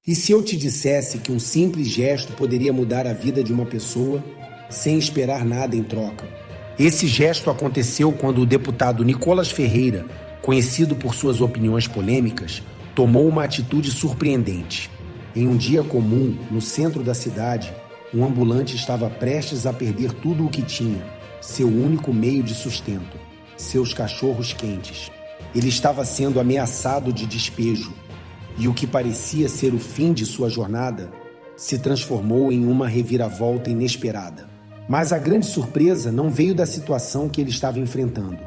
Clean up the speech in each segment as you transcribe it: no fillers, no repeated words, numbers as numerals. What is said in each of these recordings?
E se eu te dissesse que um simples gesto poderia mudar a vida de uma pessoa sem esperar nada em troca? Esse gesto aconteceu quando o deputado Nicolas Ferreira, conhecido por suas opiniões polêmicas, tomou uma atitude surpreendente. Em um dia comum, no centro da cidade, um ambulante estava prestes a perder tudo o que tinha, seu único meio de sustento, seus cachorros quentes. Ele estava sendo ameaçado de despejo, e o que parecia ser o fim de sua jornada se transformou em uma reviravolta inesperada. Mas a grande surpresa não veio da situação que ele estava enfrentando,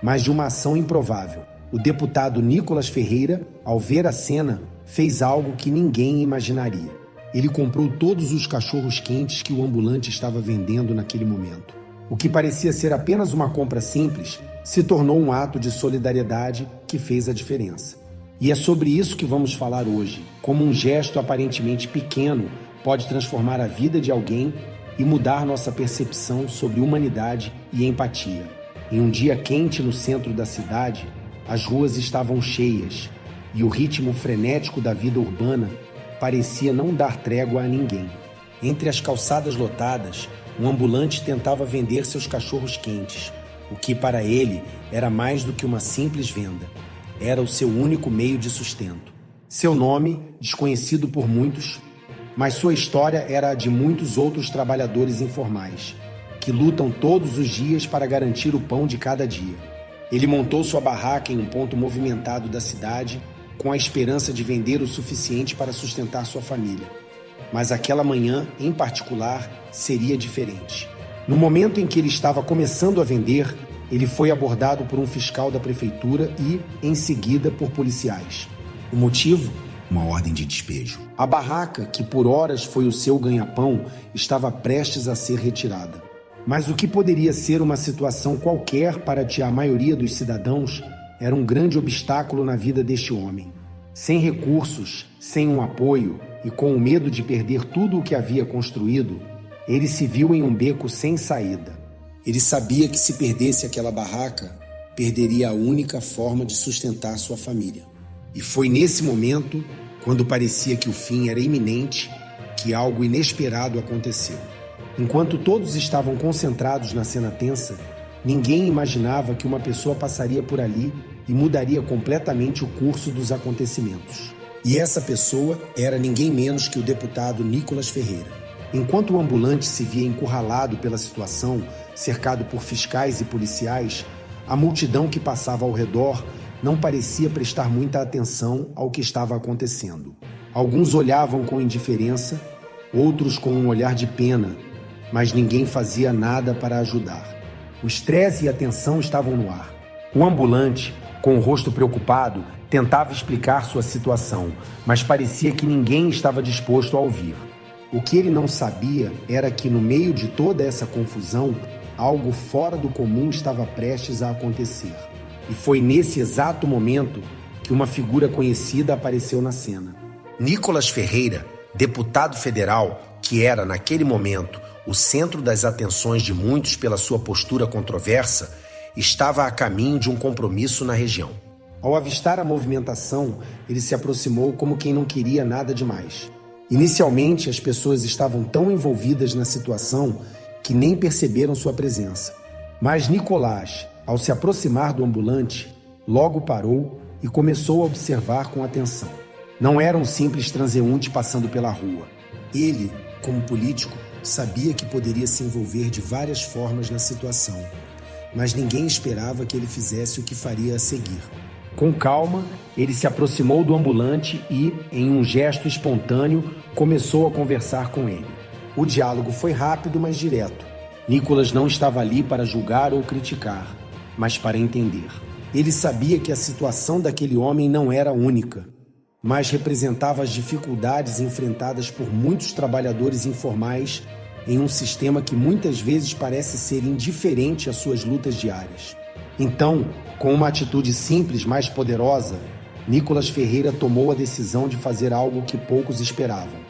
mas de uma ação improvável. O deputado Nicolas Ferreira, ao ver a cena, fez algo que ninguém imaginaria. Ele comprou todos os cachorros quentes que o ambulante estava vendendo naquele momento. O que parecia ser apenas uma compra simples se tornou um ato de solidariedade que fez a diferença. E é sobre isso que vamos falar hoje, como um gesto aparentemente pequeno pode transformar a vida de alguém e mudar nossa percepção sobre humanidade e empatia. Em um dia quente no centro da cidade, as ruas estavam cheias e o ritmo frenético da vida urbana parecia não dar trégua a ninguém. Entre as calçadas lotadas, um ambulante tentava vender seus cachorros quentes, o que para ele era mais do que uma simples venda. Era o seu único meio de sustento. Seu nome, desconhecido por muitos, mas sua história era a de muitos outros trabalhadores informais, que lutam todos os dias para garantir o pão de cada dia. Ele montou sua barraca em um ponto movimentado da cidade, com a esperança de vender o suficiente para sustentar sua família. Mas aquela manhã, em particular, seria diferente. No momento em que ele estava começando a vender, ele foi abordado por um fiscal da prefeitura e, em seguida, por policiais. O motivo? Uma ordem de despejo. A barraca, que por horas foi o seu ganha-pão, estava prestes a ser retirada. Mas o que poderia ser uma situação qualquer para a maioria dos cidadãos era um grande obstáculo na vida deste homem. Sem recursos, sem um apoio e com o medo de perder tudo o que havia construído, ele se viu em um beco sem saída. Ele sabia que se perdesse aquela barraca, perderia a única forma de sustentar sua família. E foi nesse momento, quando parecia que o fim era iminente, que algo inesperado aconteceu. Enquanto todos estavam concentrados na cena tensa, ninguém imaginava que uma pessoa passaria por ali e mudaria completamente o curso dos acontecimentos. E essa pessoa era ninguém menos que o deputado Nicolas Ferreira. Enquanto o ambulante se via encurralado pela situação, cercado por fiscais e policiais, a multidão que passava ao redor não parecia prestar muita atenção ao que estava acontecendo. Alguns olhavam com indiferença, outros com um olhar de pena, mas ninguém fazia nada para ajudar. O estresse e a tensão estavam no ar. O ambulante, com o rosto preocupado, tentava explicar sua situação, mas parecia que ninguém estava disposto a ouvir. O que ele não sabia era que, no meio de toda essa confusão, algo fora do comum estava prestes a acontecer. E foi nesse exato momento que uma figura conhecida apareceu na cena. Nicolas Ferreira, deputado federal, que era, naquele momento, o centro das atenções de muitos pela sua postura controversa, estava a caminho de um compromisso na região. Ao avistar a movimentação, ele se aproximou como quem não queria nada demais. Inicialmente, as pessoas estavam tão envolvidas na situação que nem perceberam sua presença. Mas Nicolás, ao se aproximar do ambulante, logo parou e começou a observar com atenção. Não era um simples transeunte passando pela rua. Ele, como político, sabia que poderia se envolver de várias formas na situação, mas ninguém esperava que ele fizesse o que faria a seguir. Com calma, ele se aproximou do ambulante e, em um gesto espontâneo, começou a conversar com ele. O diálogo foi rápido, mas direto. Nicolas não estava ali para julgar ou criticar, mas para entender. Ele sabia que a situação daquele homem não era única, mas representava as dificuldades enfrentadas por muitos trabalhadores informais em um sistema que muitas vezes parece ser indiferente às suas lutas diárias. Então, com uma atitude simples, mas poderosa, Nicolas Ferreira tomou a decisão de fazer algo que poucos esperavam.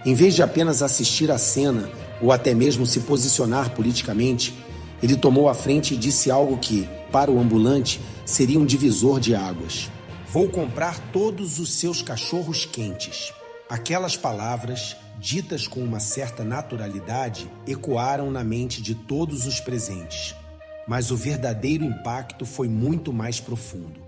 Em vez de apenas assistir à cena ou até mesmo se posicionar politicamente, ele tomou a frente e disse algo que, para o ambulante, seria um divisor de águas. Vou comprar todos os seus cachorros quentes. Aquelas palavras, ditas com uma certa naturalidade, ecoaram na mente de todos os presentes. Mas o verdadeiro impacto foi muito mais profundo.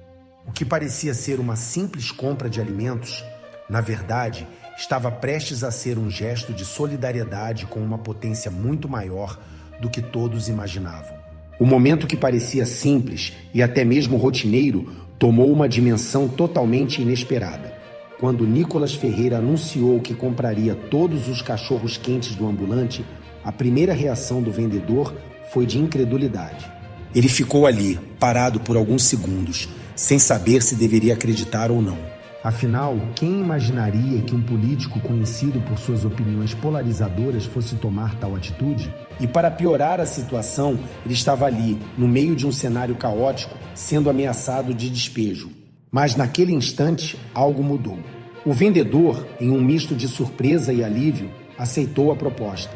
O que parecia ser uma simples compra de alimentos, na verdade, estava prestes a ser um gesto de solidariedade com uma potência muito maior do que todos imaginavam. O momento que parecia simples e até mesmo rotineiro tomou uma dimensão totalmente inesperada. Quando Nicolas Ferreira anunciou que compraria todos os cachorros quentes do ambulante, a primeira reação do vendedor foi de incredulidade. Ele ficou ali, parado por alguns segundos, sem saber se deveria acreditar ou não. Afinal, quem imaginaria que um político conhecido por suas opiniões polarizadoras fosse tomar tal atitude? E para piorar a situação, ele estava ali, no meio de um cenário caótico, sendo ameaçado de despejo. Mas naquele instante, algo mudou. O vendedor, em um misto de surpresa e alívio, aceitou a proposta.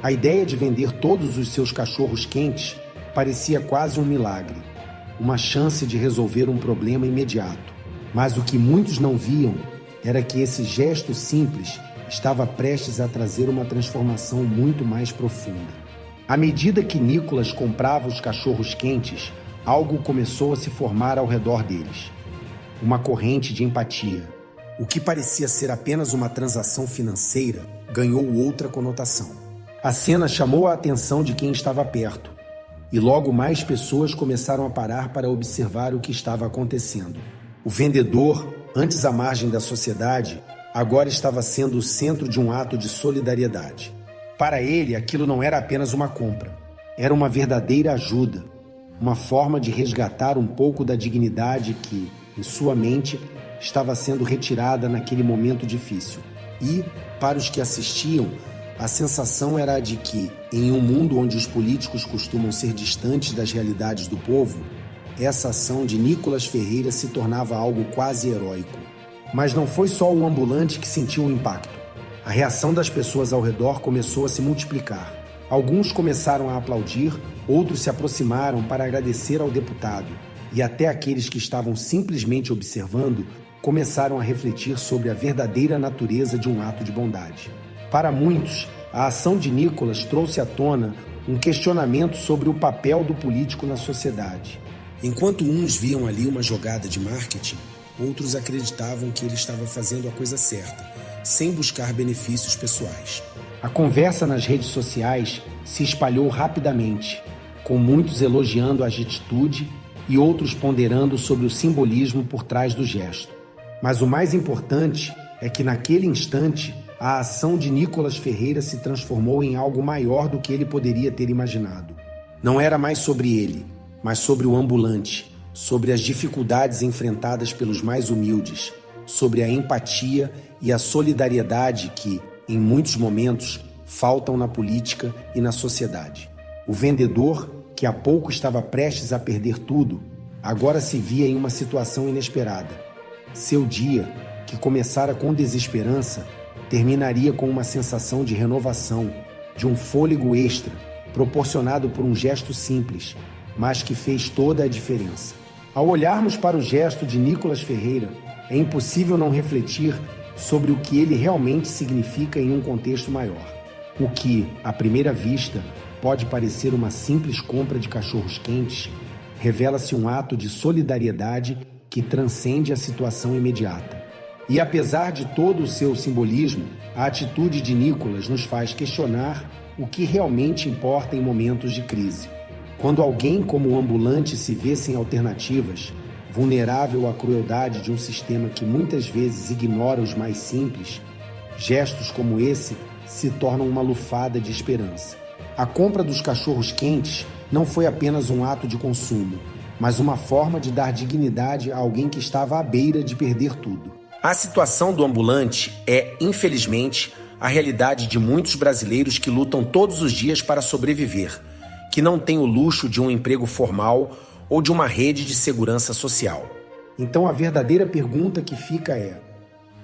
A ideia de vender todos os seus cachorros quentes parecia quase um milagre, uma chance de resolver um problema imediato. Mas o que muitos não viam era que esse gesto simples estava prestes a trazer uma transformação muito mais profunda. À medida que Nicolas comprava os cachorros quentes, algo começou a se formar ao redor deles. Uma corrente de empatia. O que parecia ser apenas uma transação financeira ganhou outra conotação. A cena chamou a atenção de quem estava perto, e logo mais pessoas começaram a parar para observar o que estava acontecendo. O vendedor, antes à margem da sociedade, agora estava sendo o centro de um ato de solidariedade. Para ele, aquilo não era apenas uma compra, era uma verdadeira ajuda, uma forma de resgatar um pouco da dignidade que, em sua mente, estava sendo retirada naquele momento difícil. E, para os que assistiam, a sensação era a de que, em um mundo onde os políticos costumam ser distantes das realidades do povo, essa ação de Nicolas Ferreira se tornava algo quase heróico. Mas não foi só o ambulante que sentiu o impacto. A reação das pessoas ao redor começou a se multiplicar. Alguns começaram a aplaudir, outros se aproximaram para agradecer ao deputado, e até aqueles que estavam simplesmente observando começaram a refletir sobre a verdadeira natureza de um ato de bondade. Para muitos, a ação de Nicolas trouxe à tona um questionamento sobre o papel do político na sociedade. Enquanto uns viam ali uma jogada de marketing, outros acreditavam que ele estava fazendo a coisa certa, sem buscar benefícios pessoais. A conversa nas redes sociais se espalhou rapidamente, com muitos elogiando a atitude e outros ponderando sobre o simbolismo por trás do gesto. Mas o mais importante é que naquele instante, a ação de Nicolas Ferreira se transformou em algo maior do que ele poderia ter imaginado. Não era mais sobre ele, mas sobre o ambulante, sobre as dificuldades enfrentadas pelos mais humildes, sobre a empatia e a solidariedade que, em muitos momentos, faltam na política e na sociedade. O vendedor, que há pouco estava prestes a perder tudo, agora se via em uma situação inesperada. Seu dia, que começara com desesperança, terminaria com uma sensação de renovação, de um fôlego extra, proporcionado por um gesto simples, mas que fez toda a diferença. Ao olharmos para o gesto de Nicolas Ferreira, é impossível não refletir sobre o que ele realmente significa em um contexto maior. O que, à primeira vista, pode parecer uma simples compra de cachorros quentes, revela-se um ato de solidariedade que transcende a situação imediata. E apesar de todo o seu simbolismo, a atitude de Nicolas nos faz questionar o que realmente importa em momentos de crise. Quando alguém como o ambulante se vê sem alternativas, vulnerável à crueldade de um sistema que muitas vezes ignora os mais simples, gestos como esse se tornam uma lufada de esperança. A compra dos cachorros quentes não foi apenas um ato de consumo, mas uma forma de dar dignidade a alguém que estava à beira de perder tudo. A situação do ambulante é, infelizmente, a realidade de muitos brasileiros que lutam todos os dias para sobreviver, que não têm o luxo de um emprego formal ou de uma rede de segurança social. Então a verdadeira pergunta que fica é: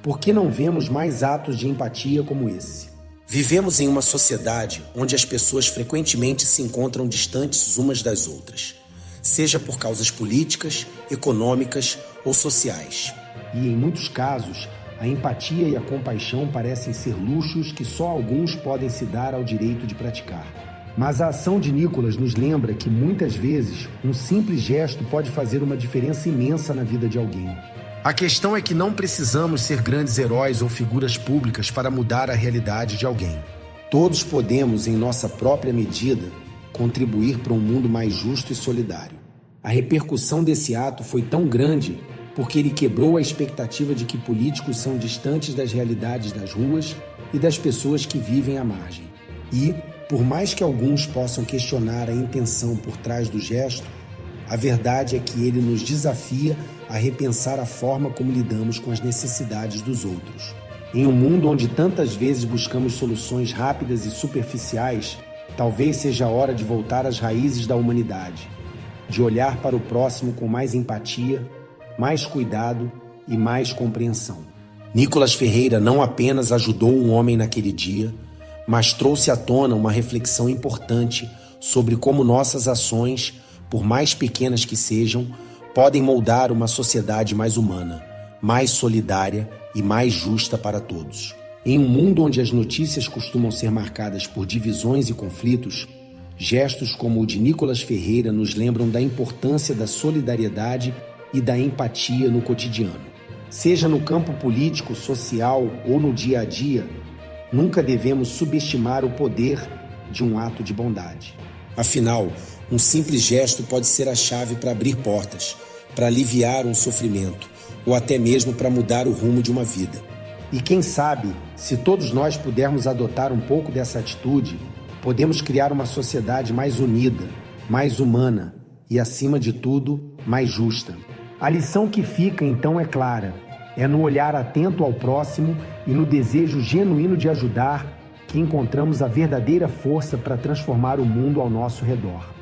por que não vemos mais atos de empatia como esse? Vivemos em uma sociedade onde as pessoas frequentemente se encontram distantes umas das outras, seja por causas políticas, econômicas ou sociais. E em muitos casos, a empatia e a compaixão parecem ser luxos que só alguns podem se dar ao direito de praticar. Mas a ação de Nicholas nos lembra que, muitas vezes, um simples gesto pode fazer uma diferença imensa na vida de alguém. A questão é que não precisamos ser grandes heróis ou figuras públicas para mudar a realidade de alguém. Todos podemos, em nossa própria medida, contribuir para um mundo mais justo e solidário. A repercussão desse ato foi tão grande porque ele quebrou a expectativa de que políticos são distantes das realidades das ruas e das pessoas que vivem à margem. E, por mais que alguns possam questionar a intenção por trás do gesto, a verdade é que ele nos desafia a repensar a forma como lidamos com as necessidades dos outros. Em um mundo onde tantas vezes buscamos soluções rápidas e superficiais, talvez seja a hora de voltar às raízes da humanidade, de olhar para o próximo com mais empatia, mais cuidado e mais compreensão. Nicholas Ferreira não apenas ajudou um homem naquele dia, mas trouxe à tona uma reflexão importante sobre como nossas ações, por mais pequenas que sejam, podem moldar uma sociedade mais humana, mais solidária e mais justa para todos. Em um mundo onde as notícias costumam ser marcadas por divisões e conflitos, gestos como o de Nicholas Ferreira nos lembram da importância da solidariedade e da empatia no cotidiano. Seja no campo político, social ou no dia a dia, nunca devemos subestimar o poder de um ato de bondade. Afinal, um simples gesto pode ser a chave para abrir portas, para aliviar um sofrimento ou até mesmo para mudar o rumo de uma vida. E quem sabe, se todos nós pudermos adotar um pouco dessa atitude, podemos criar uma sociedade mais unida, mais humana e, acima de tudo, mais justa. A lição que fica, então, é clara. É no olhar atento ao próximo e no desejo genuíno de ajudar que encontramos a verdadeira força para transformar o mundo ao nosso redor.